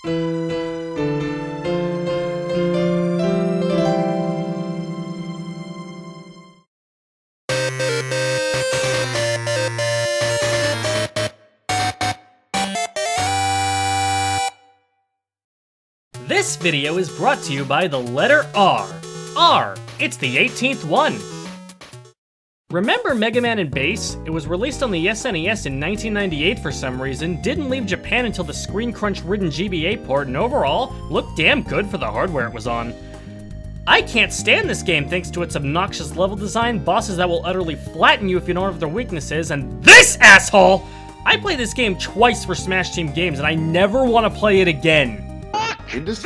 This video is brought to you by the letter R. R, it's the 18th one. Remember Megaman Bass? It was released on the SNES in 1998 for some reason, didn't leave Japan until the screen crunch-ridden GBA port, and overall, looked damn good for the hardware it was on. I can't stand this game thanks to its obnoxious level design, bosses that will utterly flatten you if you don't know what their weaknesses, and this asshole! I played this game twice for Smash Team Games, and I never want to play it again. This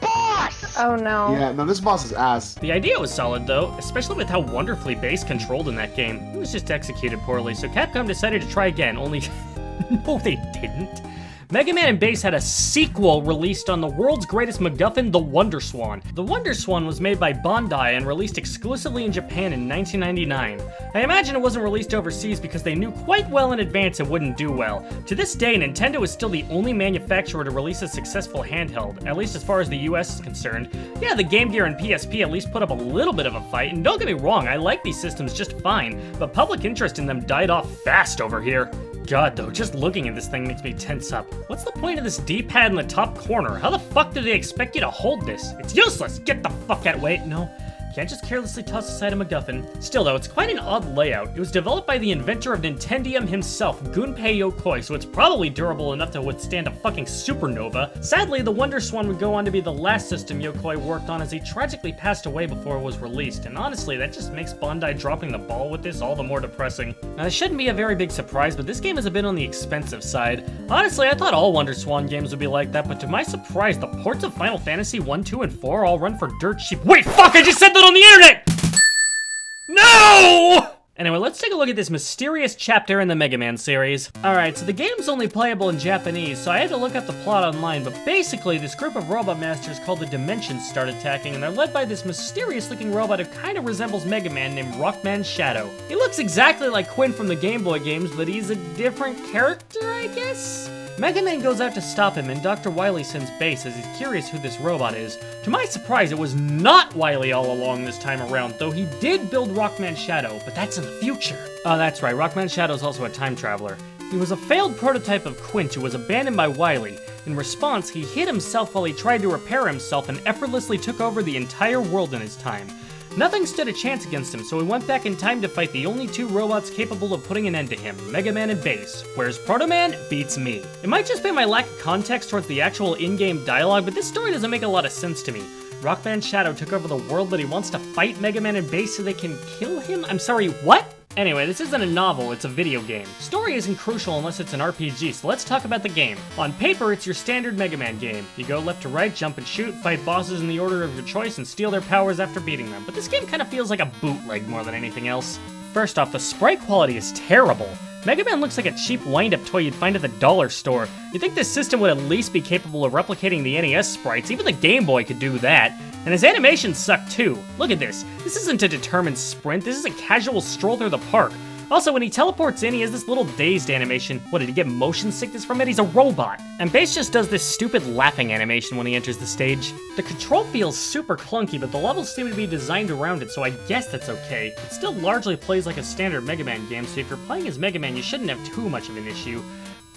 boss! Oh no. Yeah, no, this boss is ass. The idea was solid though, especially with how wonderfully Bass controlled in that game. It was just executed poorly, so Capcom decided to try again, only... no, they didn't. Megaman Bass had a sequel released on the world's greatest MacGuffin, the WonderSwan. The WonderSwan was made by Bandai and released exclusively in Japan in 1999. I imagine it wasn't released overseas because they knew quite well in advance it wouldn't do well. To this day, Nintendo is still the only manufacturer to release a successful handheld, at least as far as the US is concerned. Yeah, the Game Gear and PSP at least put up a little bit of a fight, and don't get me wrong, I like these systems just fine, but public interest in them died off fast over here. God though, just looking at this thing makes me tense up. What's the point of this D-pad in the top corner? How the fuck do they expect you to hold this? It's useless! Get the fuck out! Wait, no. Can't just carelessly toss aside a MacGuffin. Still though, it's quite an odd layout. It was developed by the inventor of Nintendium himself, Gunpei Yokoi, so it's probably durable enough to withstand a fucking supernova. Sadly, the WonderSwan would go on to be the last system Yokoi worked on as he tragically passed away before it was released, and honestly, that just makes Bandai dropping the ball with this all the more depressing. Now, this shouldn't be a very big surprise, but this game is a bit on the expensive side. Honestly, I thought all WonderSwan games would be like that, but to my surprise, the ports of Final Fantasy 1, 2, and 4 all run for dirt cheap. Wait, fuck, I just said that on the internet! No! Anyway, let's take a look at this mysterious chapter in the Mega Man series. Alright, so the game's only playable in Japanese, so I had to look up the plot online, but basically this group of robot masters called the Dimensions start attacking, and they're led by this mysterious-looking robot who kind of resembles Mega Man named Rockman Shadow. He looks exactly like Quinn from the Game Boy games, but he's a different character, I guess? Mega Man goes out to stop him, and Dr. Wily sends Bass as he's curious who this robot is. To my surprise, it was not Wily all along this time around, though he did build Rockman Shadow, but that's in the future. Oh, that's right, Rockman Shadow is also a time traveler. He was a failed prototype of Quint who was abandoned by Wily. In response, he hit himself while he tried to repair himself and effortlessly took over the entire world in his time. Nothing stood a chance against him, so he went back in time to fight the only two robots capable of putting an end to him, Mega Man and Bass. Whereas Proto Man beats me. It might just be my lack of context towards the actual in-game dialogue, but this story doesn't make a lot of sense to me. Rockman Shadow took over the world, but he wants to fight Mega Man and Bass so they can kill him? I'm sorry, what? Anyway, this isn't a novel, it's a video game. Story isn't crucial unless it's an RPG, so let's talk about the game. On paper, it's your standard Mega Man game. You go left to right, jump and shoot, fight bosses in the order of your choice, and steal their powers after beating them. But this game kind of feels like a bootleg more than anything else. First off, the sprite quality is terrible. Mega Man looks like a cheap wind-up toy you'd find at the dollar store. You'd think this system would at least be capable of replicating the NES sprites, even the Game Boy could do that. And his animations suck too. Look at this. This isn't a determined sprint, this is a casual stroll through the park. Also, when he teleports in, he has this little dazed animation. What, did he get motion sickness from it? He's a robot. And Bass just does this stupid laughing animation when he enters the stage. The control feels super clunky, but the levels seem to be designed around it, so I guess that's okay. It still largely plays like a standard Mega Man game, so if you're playing as Mega Man, you shouldn't have too much of an issue.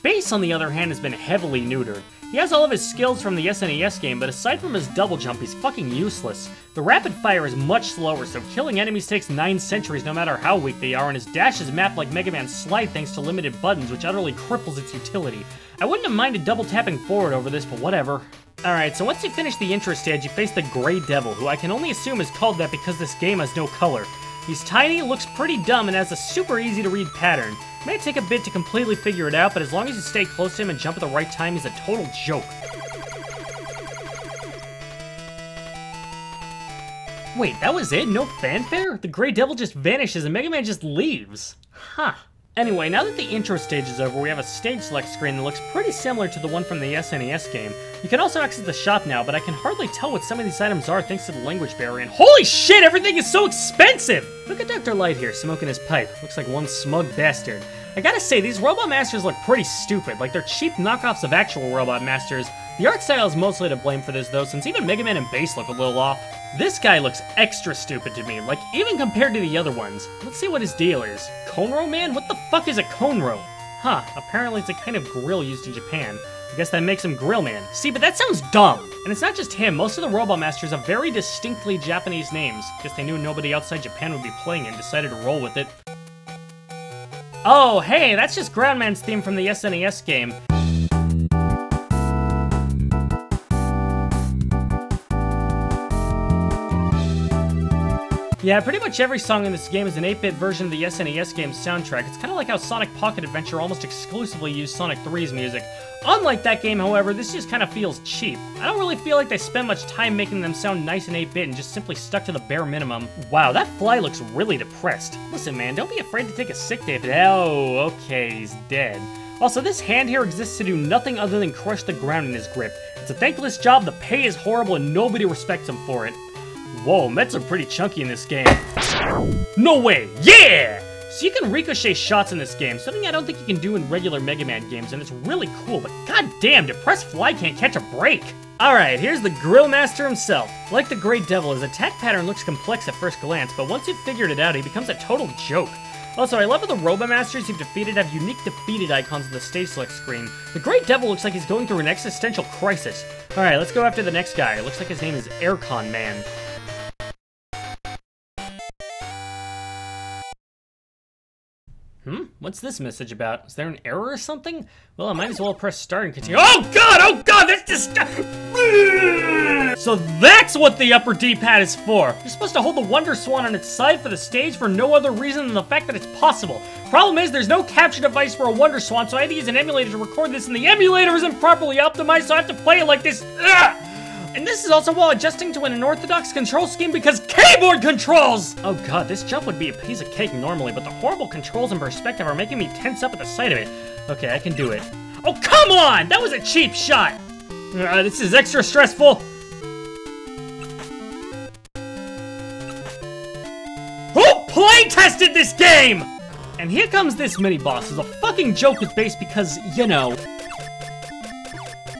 Bass, on the other hand, has been heavily neutered. He has all of his skills from the SNES game, but aside from his double jump, he's fucking useless. The rapid fire is much slower, so killing enemies takes 9 centuries no matter how weak they are, and his dash is mapped like Mega Man's slide thanks to limited buttons, which utterly cripples its utility. I wouldn't have minded double tapping forward over this, but whatever. Alright, so once you finish the intro stage, you face the Grey Devil, who I can only assume is called that because this game has no color. He's tiny, looks pretty dumb, and has a super easy to read pattern. It may take a bit to completely figure it out, but as long as you stay close to him and jump at the right time, he's a total joke. Wait, that was it? No fanfare? The Grey Devil just vanishes and Mega Man just leaves. Huh. Anyway, now that the intro stage is over, we have a stage select screen that looks pretty similar to the one from the SNES game. You can also exit the shop now, but I can hardly tell what some of these items are thanks to the language barrier, and holy shit, everything is so expensive! Look at Dr. Light here, smoking his pipe. Looks like one smug bastard. I gotta say, these Robot Masters look pretty stupid, like they're cheap knockoffs of actual Robot Masters. The art style is mostly to blame for this though, since even Megaman and Bass look a little off. This guy looks extra stupid to me, like even compared to the other ones. Let's see what his deal is. Konro Man? What the fuck is a Konro? Huh, apparently it's a kind of grill used in Japan. I guess that makes him Grill Man. See, but that sounds dumb. And it's not just him, most of the Robot Masters have very distinctly Japanese names. Guess they knew nobody outside Japan would be playing it and decided to roll with it. Oh, hey, that's just Groundman's theme from the SNES game. Yeah, pretty much every song in this game is an 8-bit version of the SNES game's soundtrack. It's kind of like how Sonic Pocket Adventure almost exclusively used Sonic 3's music. Unlike that game, however, this just kind of feels cheap. I don't really feel like they spent much time making them sound nice and 8-bit and just simply stuck to the bare minimum. Wow, that fly looks really depressed. Listen, man, don't be afraid to take a sick day if it— oh, okay, he's dead. Also, this hand here exists to do nothing other than crush the ground in his grip. It's a thankless job, the pay is horrible, and nobody respects him for it. Whoa, Mets are pretty chunky in this game. No way! Yeah! So you can ricochet shots in this game, something I don't think you can do in regular Mega Man games, and it's really cool, but goddamn, depressed fly can't catch a break! Alright, here's the Grill Master himself. Like the Great Devil, his attack pattern looks complex at first glance, but once you've figured it out, he becomes a total joke. Also, I love how the Robot Masters you've defeated have unique defeated icons on the stage select screen. The Great Devil looks like he's going through an existential crisis. Alright, let's go after the next guy. It looks like his name is Aircon Man. What's this message about? Is there an error or something? Well, I might as well press start and continue. Oh god, that's disgusting! So that's what the upper D-pad is for. You're supposed to hold the WonderSwan on its side for the stage for no other reason than the fact that it's possible. Problem is, there's no capture device for a WonderSwan, so I had to use an emulator to record this, and the emulator isn't properly optimized, so I have to play it like this. Ugh! And this is also while adjusting to an unorthodox control scheme because keyboard controls! Oh god, this jump would be a piece of cake normally, but the horrible controls and perspective are making me tense up at the sight of it. Okay, I can do it. Oh, come on! That was a cheap shot! This is extra stressful. Who play tested this game? And here comes this mini-boss. It's a fucking joke with Bass because, you know.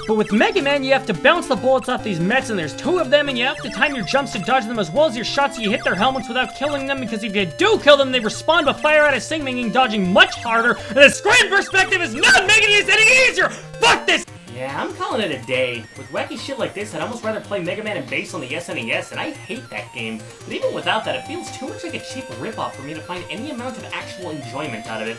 But with Mega Man, you have to bounce the bullets off these Mets, and there's 2 of them, and you have to time your jumps to dodge them as well as your shots so you hit their helmets without killing them, because if you do kill them, they respawn but fire out of sync, making dodging much harder, and the screen perspective is not making this any easier! Fuck this! Yeah, I'm calling it a day. With wacky shit like this, I'd almost rather play Mega Man and Bass on the SNES, and I hate that game. But even without that, it feels too much like a cheap ripoff for me to find any amount of actual enjoyment out of it.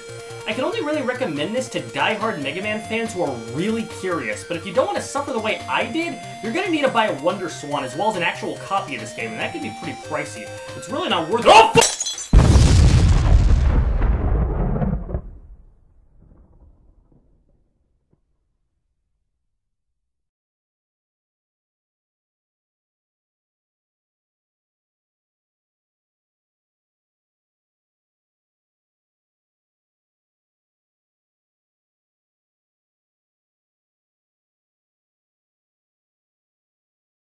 I can only really recommend this to die-hard Mega Man fans who are really curious, but if you don't want to suffer the way I did, you're gonna need to buy a WonderSwan as well as an actual copy of this game, and that can be pretty pricey. It's really not worth it. Oh,